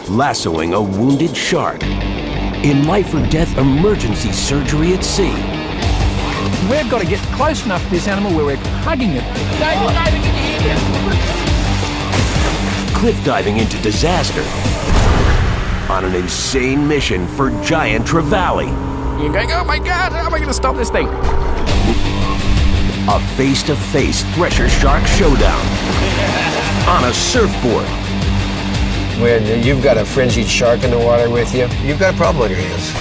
lassoing a wounded shark. In life-or-death emergency surgery at sea. We've got to get close enough to this animal where we're hugging it. Diving into here. Cliff diving into disaster. On an insane mission for giant trevally. You're going, oh my God, how am I going to stop this thing? A face-to-face thresher shark showdown. On a surfboard. When you've got a frenzied shark in the water with you, you've got a problem on your hands.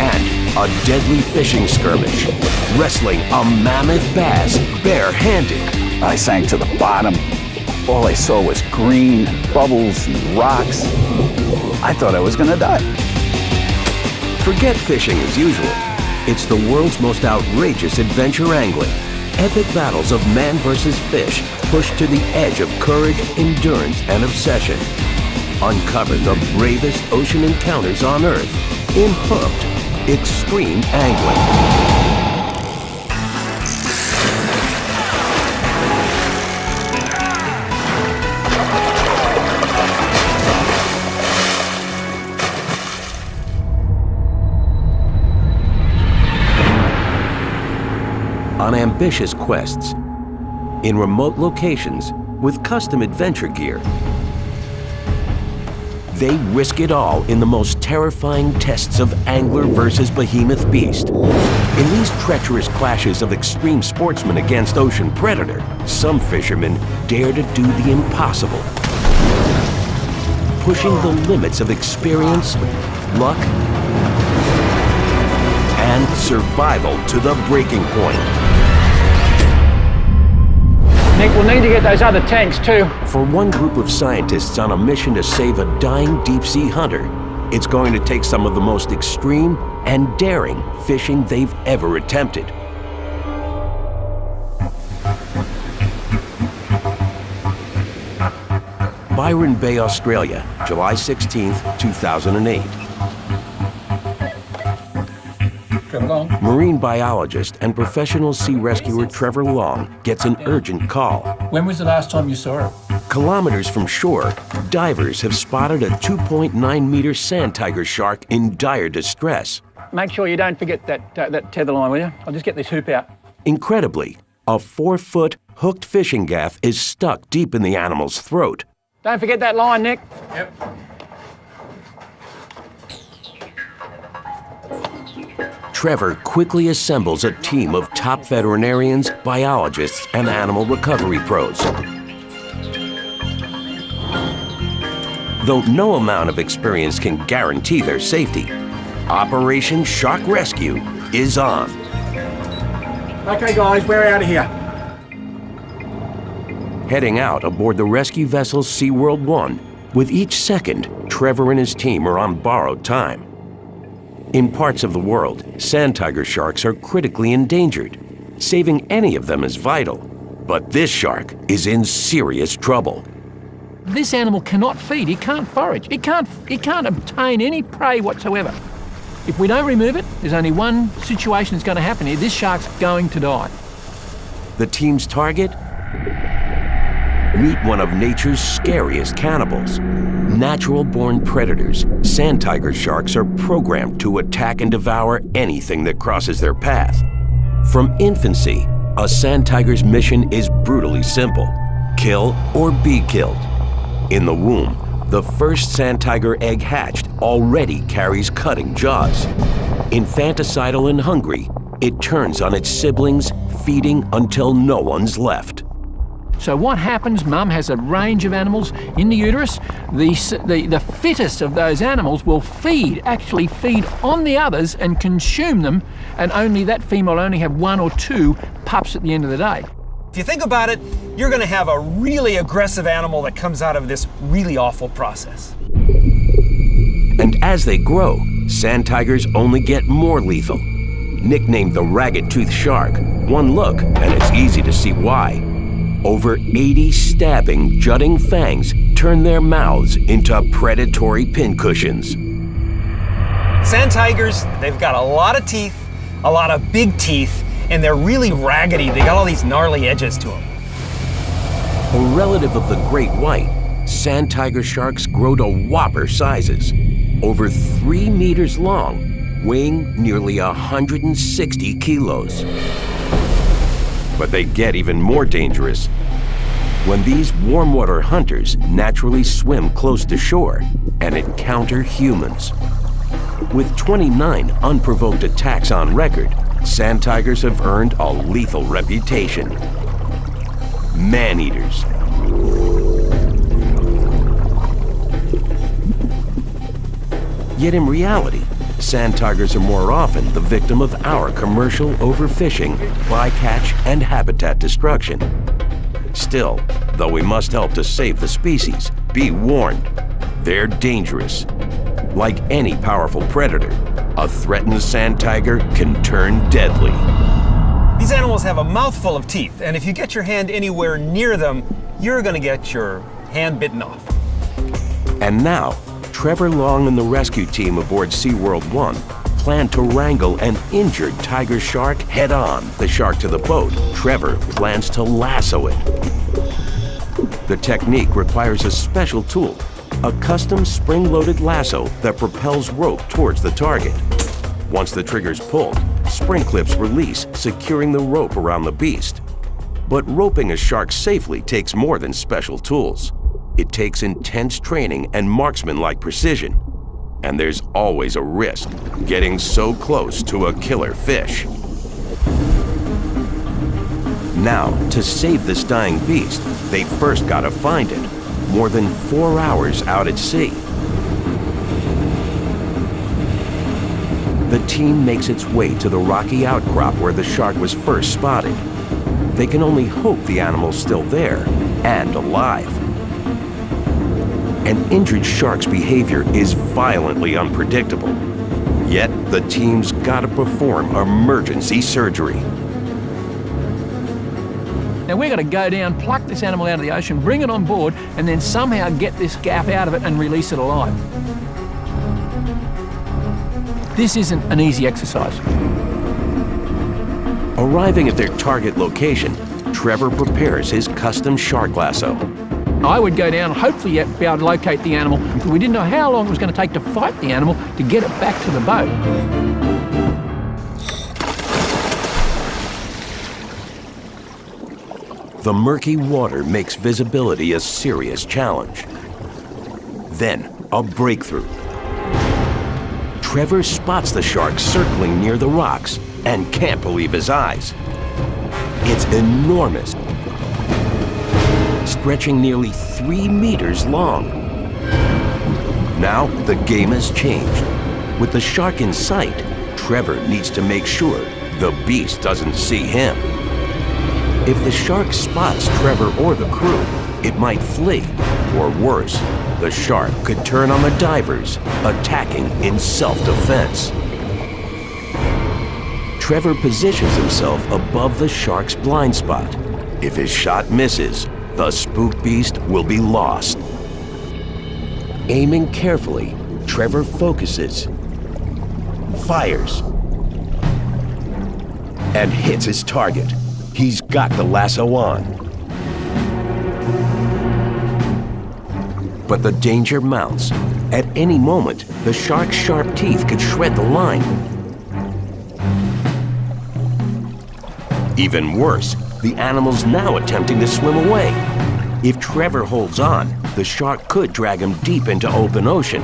And a deadly fishing skirmish. Wrestling a mammoth bass barehanded. I sank to the bottom. All I saw was green bubbles and rocks. I thought I was gonna die. Forget fishing as usual. It's the world's most outrageous adventure angling. Epic battles of man versus fish pushed to the edge of courage, endurance, and obsession. Uncover the bravest ocean encounters on Earth in Pumped Extreme Angling. On ambitious quests, in remote locations with custom adventure gear, they risk it all in the most terrifying tests of angler versus behemoth beast. In these treacherous clashes of extreme sportsmen against ocean predator, some fishermen dare to do the impossible, pushing the limits of experience, luck, and survival to the breaking point. Nick, we'll need to get those other tanks too. For one group of scientists on a mission to save a dying deep-sea hunter, it's going to take some of the most extreme and daring fishing they've ever attempted. Byron Bay, Australia, July 16, 2008. Marine biologist and professional sea rescuer Trevor Long gets an urgent call. When was the last time you saw it? Kilometers from shore, divers have spotted a 2.9-meter sand tiger shark in dire distress. Make sure you don't forget that tether line, will you? I'll just get this hoop out. Incredibly, a 4-foot hooked fishing gaff is stuck deep in the animal's throat. Don't forget that line, Nick. Yep. Trevor quickly assembles a team of top veterinarians, biologists, and animal recovery pros. Though no amount of experience can guarantee their safety, Operation Shark Rescue is on. Okay, guys, we're out of here. Heading out aboard the rescue vessel SeaWorld 1, with each second, Trevor and his team are on borrowed time. In parts of the world, sand tiger sharks are critically endangered. Saving any of them is vital. But this shark is in serious trouble. This animal cannot feed, it can't forage, it can't obtain any prey whatsoever. If we don't remove it, there's only one situation that's going to happen here. This shark's going to die. The team's target? Meet one of nature's scariest cannibals. Natural-born predators, sand tiger sharks are programmed to attack and devour anything that crosses their path. From infancy, a sand tiger's mission is brutally simple: kill or be killed. In the womb, the first sand tiger egg hatched already carries cutting jaws. Infanticidal and hungry, it turns on its siblings, feeding until no one's left. So what happens, Mum has a range of animals in the uterus. The fittest of those animals will actually feed on the others and consume them, and only that female will only have 1 or 2 pups at the end of the day. If you think about it, you're going to have a really aggressive animal that comes out of this really awful process. And as they grow, sand tigers only get more lethal. Nicknamed the ragged-toothed shark, one look and it's easy to see why. Over 80 stabbing, jutting fangs turn their mouths into predatory pincushions. Sand tigers, they've got a lot of teeth, a lot of big teeth, and they're really raggedy. They got all these gnarly edges to them. A relative of the great white, sand tiger sharks grow to whopper sizes, over 3 meters long, weighing nearly 160 kilos. But they get even more dangerous when these warm water hunters naturally swim close to shore and encounter humans. With 29 unprovoked attacks on record, sand tigers have earned a lethal reputation. Man-eaters. Yet in reality, sand tigers are more often the victim of our commercial overfishing, bycatch, and habitat destruction. Still, though we must help to save the species, be warned, they're dangerous. Like any powerful predator, a threatened sand tiger can turn deadly. These animals have a mouthful of teeth, and if you get your hand anywhere near them, you're gonna get your hand bitten off. And now, Trevor Long and the rescue team aboard SeaWorld 1 plan to wrangle an injured tiger shark head-on. The shark to the boat, Trevor plans to lasso it. The technique requires a special tool, a custom spring-loaded lasso that propels rope towards the target. Once the trigger's pulled, spring clips release, securing the rope around the beast. But roping a shark safely takes more than special tools. It takes intense training and marksman-like precision. And there's always a risk getting so close to a killer fish. Now, to save this dying beast, they first gotta find it, more than 4 hours out at sea. The team makes its way to the rocky outcrop where the shark was first spotted. They can only hope the animal's still there and alive. An injured shark's behavior is violently unpredictable. Yet, the team's gotta perform emergency surgery. Now we're going to go down, pluck this animal out of the ocean, bring it on board, and then somehow get this gaff out of it and release it alive. This isn't an easy exercise. Arriving at their target location, Trevor prepares his custom shark lasso. I would go down, hopefully be able to locate the animal, because we didn't know how long it was going to take to fight the animal to get it back to the boat. The murky water makes visibility a serious challenge. Then, a breakthrough. Trevor spots the shark circling near the rocks and can't believe his eyes. It's enormous, stretching nearly 3 meters long. Now, the game has changed. With the shark in sight, Trevor needs to make sure the beast doesn't see him. If the shark spots Trevor or the crew, it might flee, or worse, the shark could turn on the divers, attacking in self-defense. Trevor positions himself above the shark's blind spot. If his shot misses, the spook beast will be lost. Aiming carefully, Trevor focuses, fires, and hits his target. He's got the lasso on. But the danger mounts. At any moment, the shark's sharp teeth could shred the line. Even worse, the animal's now attempting to swim away. If Trevor holds on, the shark could drag him deep into open ocean.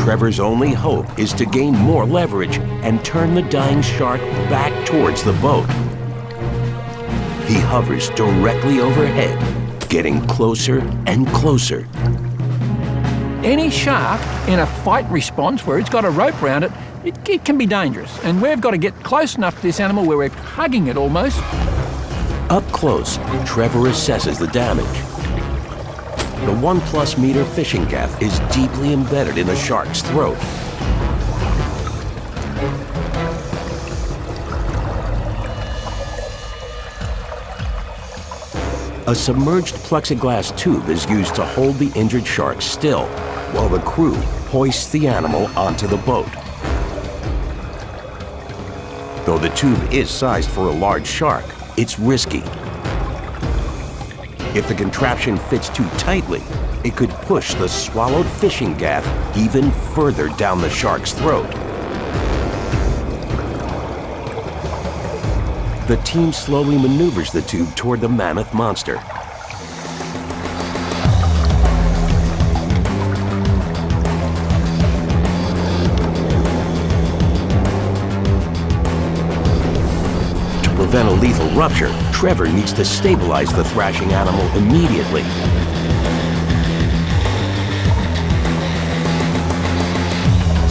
Trevor's only hope is to gain more leverage and turn the dying shark back towards the boat. He hovers directly overhead, getting closer and closer. Any shark in a fight response where it's got a rope around it, it can be dangerous. And we've got to get close enough to this animal where we're hugging it almost. Up close, Trevor assesses the damage. The 1+ meter fishing gaff is deeply embedded in the shark's throat. A submerged plexiglass tube is used to hold the injured shark still, while the crew hoists the animal onto the boat. Though the tube is sized for a large shark, it's risky. If the contraption fits too tightly, it could push the swallowed fishing gaff even further down the shark's throat. The team slowly maneuvers the tube toward the mammoth monster. To prevent a lethal rupture, Trevor needs to stabilize the thrashing animal immediately.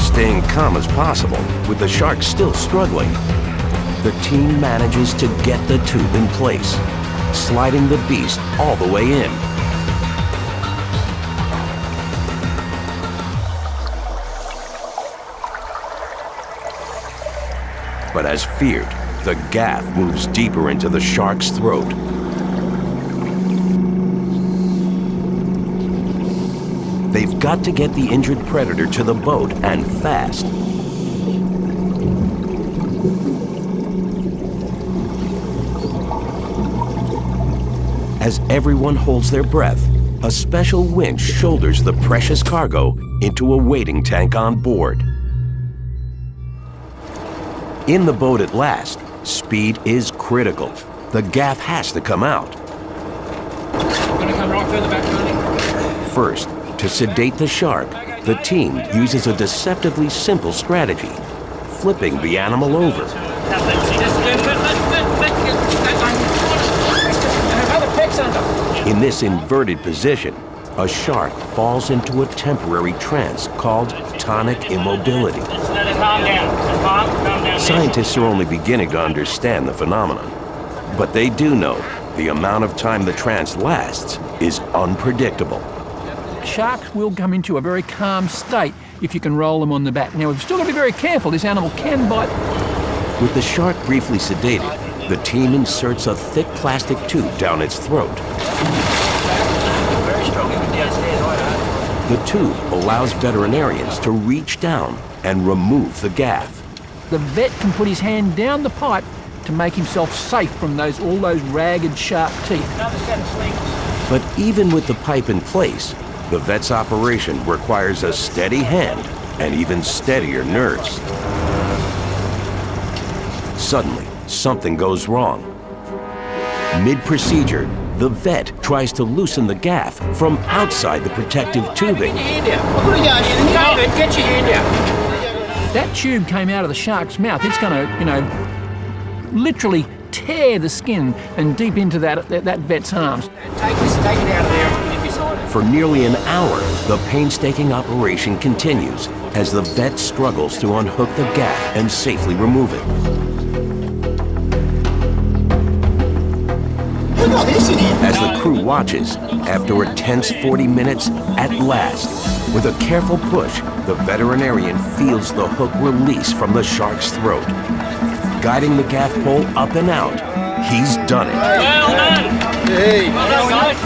Staying calm as possible, with the shark still struggling, the team manages to get the tube in place, sliding the beast all the way in. But as feared, the gaff moves deeper into the shark's throat. They've got to get the injured predator to the boat, and fast. As everyone holds their breath, a special winch shoulders the precious cargo into a waiting tank on board. In the boat at last, speed is critical. The gaff has to come out. Gonna come right further back, Tony. First, to sedate the shark, the team uses a deceptively simple strategy, flipping the animal over. In this inverted position, a shark falls into a temporary trance called tonic immobility. Let it calm down. Calm down. Scientists are only beginning to understand the phenomenon, but they do know the amount of time the trance lasts is unpredictable. Sharks will come into a very calm state if you can roll them on the back. Now, we've still got to be very careful. This animal can bite. With the shark briefly sedated, the team inserts a thick plastic tube down its throat. The tube allows veterinarians to reach down and remove the gaff. The vet can put his hand down the pipe to make himself safe from all those ragged, sharp teeth. But even with the pipe in place, the vet's operation requires a steady hand and even steadier nerves. Suddenly, something goes wrong. Mid-procedure, the vet tries to loosen the gaff from outside the protective tubing. That tube came out of the shark's mouth. It's going to, literally tear the skin and deep into that vet's arms. Take it out of there. For nearly an hour, the painstaking operation continues as the vet struggles to unhook the gaff and safely remove it. As the crew watches, after a tense 40 minutes, at last, with a careful push, the veterinarian feels the hook release from the shark's throat. Guiding the gaff pole up and out, he's done it. Well done. Hey. Well done, guys.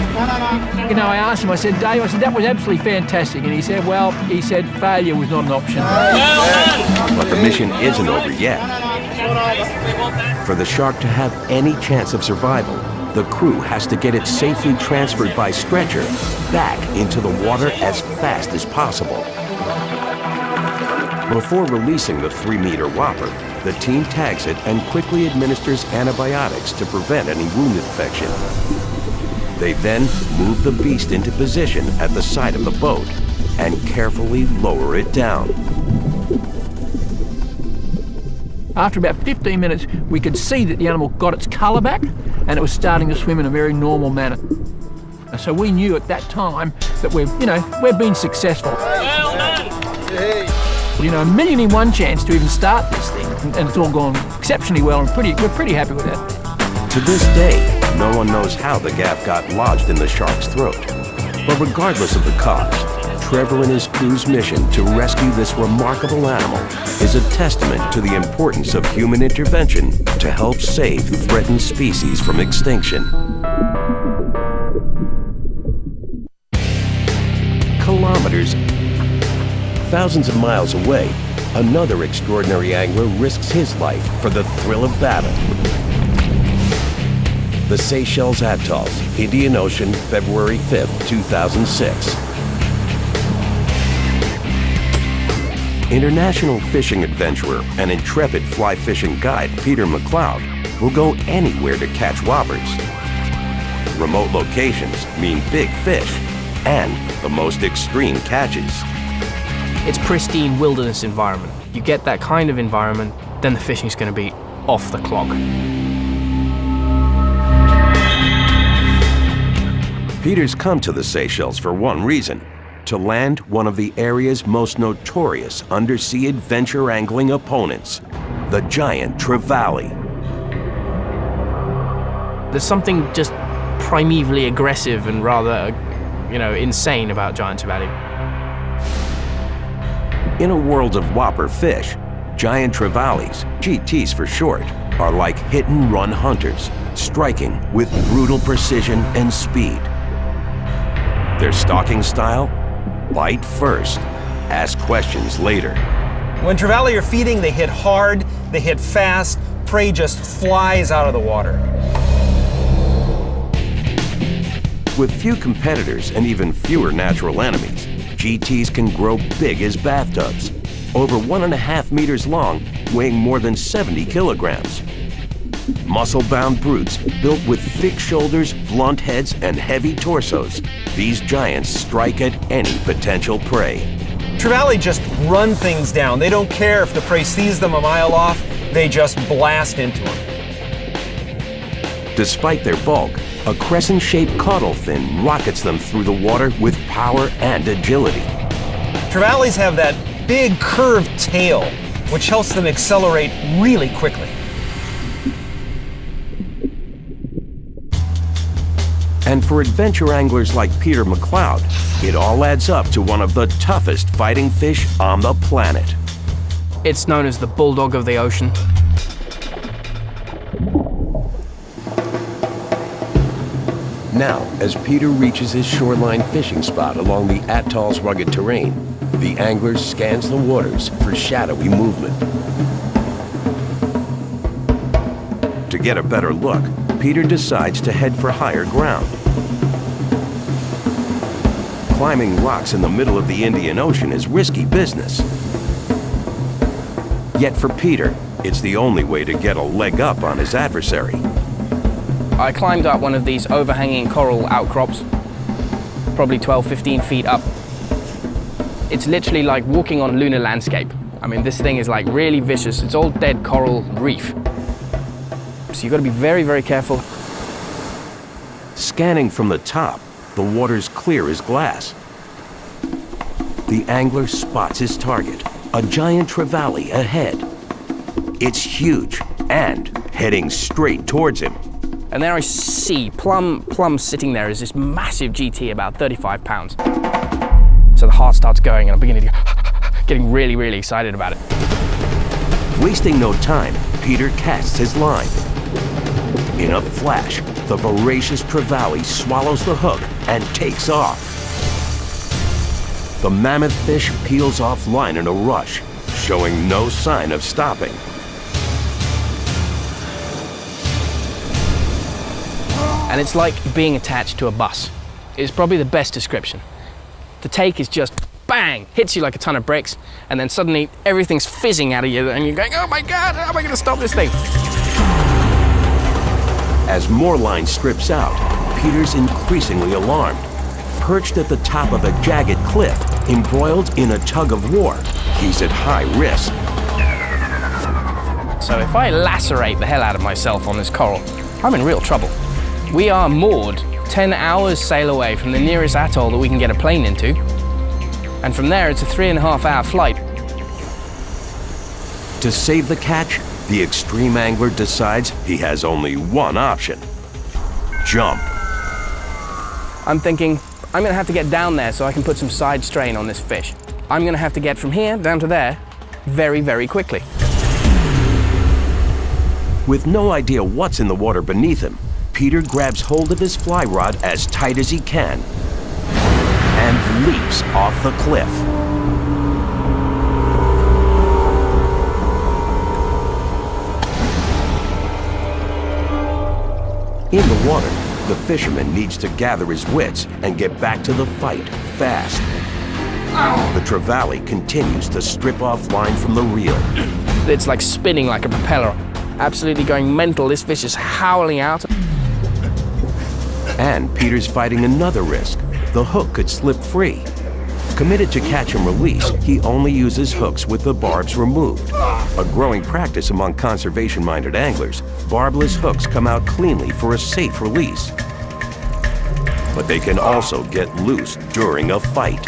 I asked him, I said, Dave, that was absolutely fantastic. And he said, failure was not an option. Well done. But the mission isn't over yet. For the shark to have any chance of survival, the crew has to get it safely transferred by stretcher back into the water as fast as possible. Before releasing the 3-meter whopper, the team tags it and quickly administers antibiotics to prevent any wound infection. They then move the beast into position at the side of the boat and carefully lower it down. After about 15 minutes, we could see that the animal got its colour back and it was starting to swim in a very normal manner. So we knew at that time that we've been successful. Well done. A million in one chance to even start this thing, and it's all gone exceptionally well, and we're pretty happy with that. To this day, no one knows how the gaff got lodged in the shark's throat. But regardless of the cause, Trevor and his crew's mission to rescue this remarkable animal is a testament to the importance of human intervention to help save threatened species from extinction. Kilometers, thousands of miles away, another extraordinary angler risks his life for the thrill of battle. The Seychelles Atolls, Indian Ocean, February 5th, 2006. International fishing adventurer and intrepid fly fishing guide Peter McLeod will go anywhere to catch whoppers. Remote locations mean big fish and the most extreme catches. It's pristine wilderness environment. You get that kind of environment, then the fishing's going to be off the clock. Peter's come to the Seychelles for one reason: to land one of the area's most notorious undersea adventure angling opponents, the giant trevally. There's something just primevally aggressive and rather, insane about giant trevally. In a world of whopper fish, giant trevallies, GTs for short, are like hit-and-run hunters, striking with brutal precision and speed. Their stalking style? Bite first, ask questions later. When trevally are feeding, they hit hard, they hit fast, prey just flies out of the water. With few competitors and even fewer natural enemies, GTs can grow big as bathtubs, over 1.5 meters long, weighing more than 70 kilograms. Muscle-bound brutes built with thick shoulders, blunt heads, and heavy torsos, these giants strike at any potential prey. Trevally just run things down. They don't care if the prey sees them a mile off, they just blast into them. Despite their bulk, a crescent-shaped caudal fin rockets them through the water with power and agility. Trevallies have that big curved tail, which helps them accelerate really quickly. And for adventure anglers like Peter McLeod, it all adds up to one of the toughest fighting fish on the planet. It's known as the bulldog of the ocean. Now, as Peter reaches his shoreline fishing spot along the atoll's rugged terrain, the angler scans the waters for shadowy movement. To get a better look, Peter decides to head for higher ground. Climbing rocks in the middle of the Indian Ocean is risky business. Yet for Peter, it's the only way to get a leg up on his adversary. I climbed up one of these overhanging coral outcrops, probably 12, 15 feet up. It's literally like walking on lunar landscape. I mean, this thing is like really vicious. It's all dead coral reef. So you've got to be very, very careful. Scanning from the top, the water's clear as glass. The angler spots his target, a giant trevally ahead. It's huge and heading straight towards him. And there I see, plumb sitting there is this massive GT, about 35 pounds. So the heart starts going and I'm beginning to getting really, really excited about it. Wasting no time, Peter casts his line. In a flash, the voracious trevally swallows the hook and takes off. The mammoth fish peels off line in a rush, showing no sign of stopping. And it's like being attached to a bus. It's probably the best description. The take is just bang, hits you like a ton of bricks, and then suddenly everything's fizzing out of you and you're going, oh my God, how am I gonna stop this thing? As more line strips out, Peter's increasingly alarmed. Perched at the top of a jagged cliff, embroiled in a tug of war, he's at high risk. So if I lacerate the hell out of myself on this coral, I'm in real trouble. We are moored 10 hours sail away from the nearest atoll that we can get a plane into. And from there, it's a 3.5-hour flight. To save the catch, the extreme angler decides he has only one option: jump. I'm thinking, I'm gonna have to get down there so I can put some side strain on this fish. I'm gonna have to get from here down to there very, very quickly. With no idea what's in the water beneath him, Peter grabs hold of his fly rod as tight as he can and leaps off the cliff. In the water, the fisherman needs to gather his wits and get back to the fight fast. The trevally continues to strip off line from the reel. It's like spinning like a propeller. Absolutely going mental. This fish is howling out. And Peter's fighting another risk. The hook could slip free. Committed to catch and release, he only uses hooks with the barbs removed. A growing practice among conservation-minded anglers, barbless hooks come out cleanly for a safe release. But they can also get loose during a fight.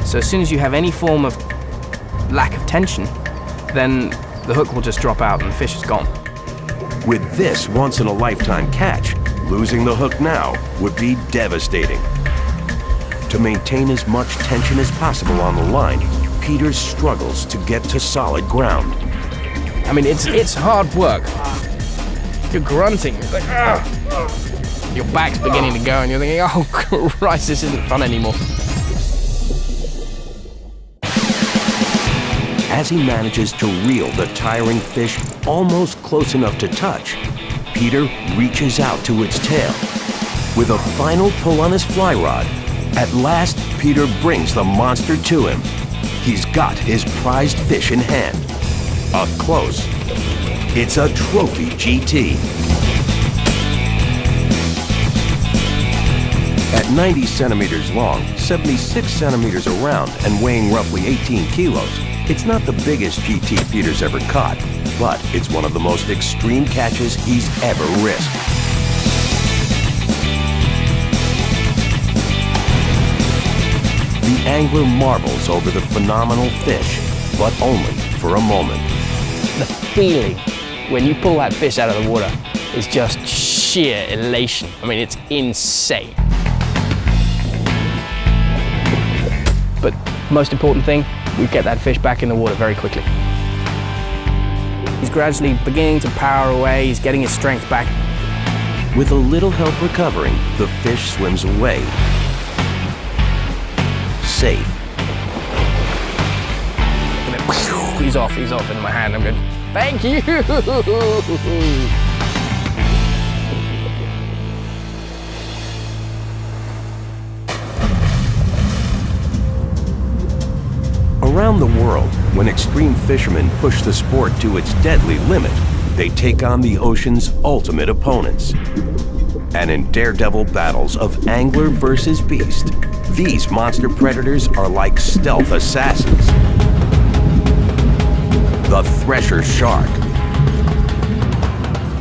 So as soon as you have any form of lack of tension, then the hook will just drop out and the fish is gone. With this once-in-a-lifetime catch, losing the hook now would be devastating. To maintain as much tension as possible on the line, Peter struggles to get to solid ground. I mean, it's hard work. You're grunting. It's like, "Ugh." Your back's beginning to go and you're thinking, oh Christ, this isn't fun anymore. As he manages to reel the tiring fish almost close enough to touch, Peter reaches out to its tail. With a final pull on his fly rod, at last Peter brings the monster to him. He's got his prized fish in hand. Up close, it's a trophy GT. At 90 centimeters long, 76 centimeters around, and weighing roughly 18 kilos, it's not the biggest GT Peter's ever caught, but it's one of the most extreme catches he's ever risked. The angler marvels over the phenomenal fish, but only for a moment. The feeling when you pull that fish out of the water is just sheer elation. I mean, it's insane. But most important thing, we get that fish back in the water very quickly. He's gradually beginning to power away, he's getting his strength back. With a little help recovering, the fish swims away. Safe. And then, whew, he's off in my hand. I'm going, thank you! Around the world, when extreme fishermen push the sport to its deadly limit, they take on the ocean's ultimate opponents. And in daredevil battles of angler versus beast, these monster predators are like stealth assassins. The thresher shark.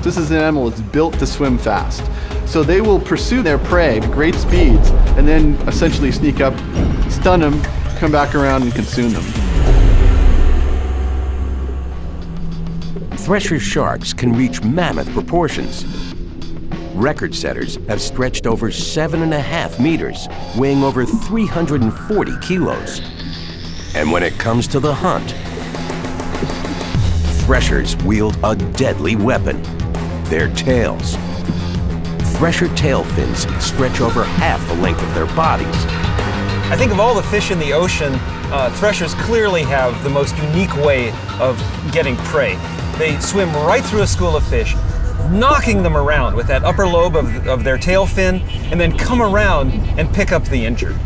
This is an animal that's built to swim fast. So they will pursue their prey at great speeds and then essentially sneak up, stun them, come back around and consume them. Thresher sharks can reach mammoth proportions. Record setters have stretched over 7.5 meters, weighing over 340 kilos. And when it comes to the hunt, threshers wield a deadly weapon, their tails. Thresher tail fins stretch over half the length of their bodies. I think of all the fish in the ocean, threshers clearly have the most unique way of getting prey. They swim right through a school of fish, knocking them around with that upper lobe of their tail fin, and then come around and pick up the injured.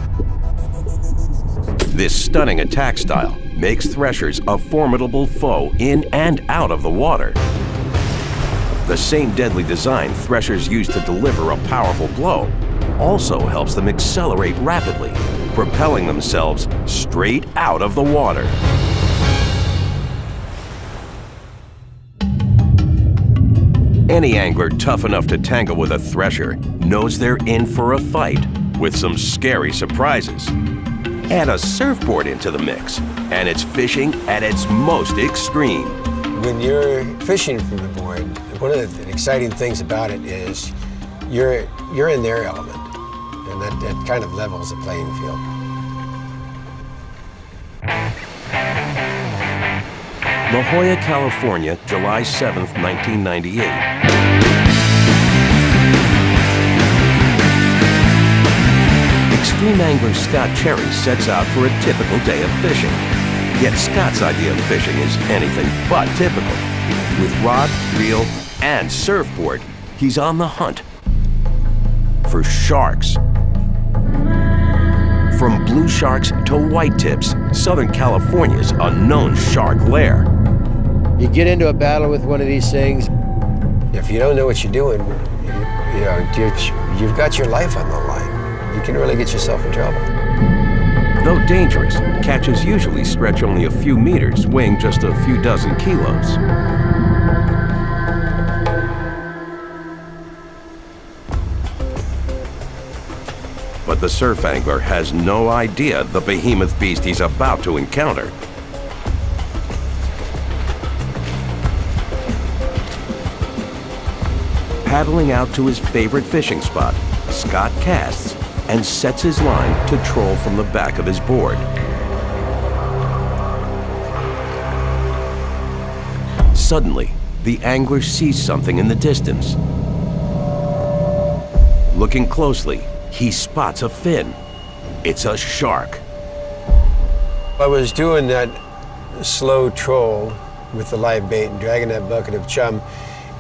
This stunning attack style makes threshers a formidable foe in and out of the water. The same deadly design threshers use to deliver a powerful blow also helps them accelerate rapidly, propelling themselves straight out of the water. Any angler tough enough to tangle with a thresher knows they're in for a fight with some scary surprises. Add a surfboard into the mix, and it's fishing at its most extreme. When you're fishing from the board, one of the exciting things about it is you're in their element, and that kind of levels the playing field. La Jolla, California, July 7th, 1998. Extreme angler Scott Cherry sets out for a typical day of fishing. Yet Scott's idea of fishing is anything but typical. With rod, reel, and surfboard, he's on the hunt for sharks. From blue sharks to white tips, Southern California's a known shark lair. You get into a battle with one of these things, if you don't know what you're doing, you've got your life on the line. You can really get yourself in trouble. Though dangerous, catches usually stretch only a few meters, weighing just a few dozen kilos. But the surf angler has no idea the behemoth beast he's about to encounter. Paddling out to his favorite fishing spot, Scott casts and sets his line to troll from the back of his board. Suddenly, the angler sees something in the distance. Looking closely, he spots a fin. It's a shark. I was doing that slow troll with the live bait and dragging that bucket of chum,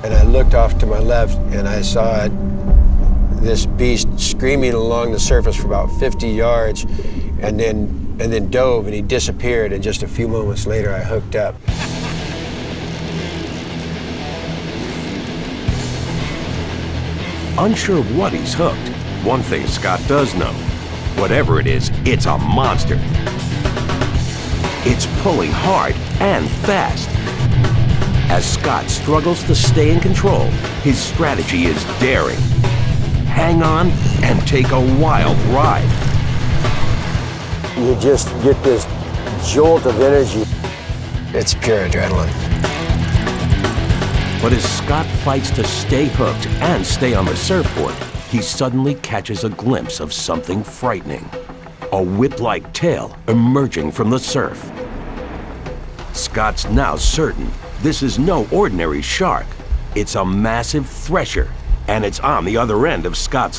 and I looked off to my left and I saw this beast screaming along the surface for about 50 yards and then dove, and he disappeared, and just a few moments later I hooked up. Unsure what he's hooked, one thing Scott does know: whatever it is, it's a monster. It's pulling hard and fast. As Scott struggles to stay in control, his strategy is daring. Hang on and take a wild ride. You just get this jolt of energy. It's pure adrenaline. But as Scott fights to stay hooked and stay on the surfboard, he suddenly catches a glimpse of something frightening. A whip-like tail emerging from the surf. Scott's now certain this is no ordinary shark. It's a massive thresher, and it's on the other end of Scott's line.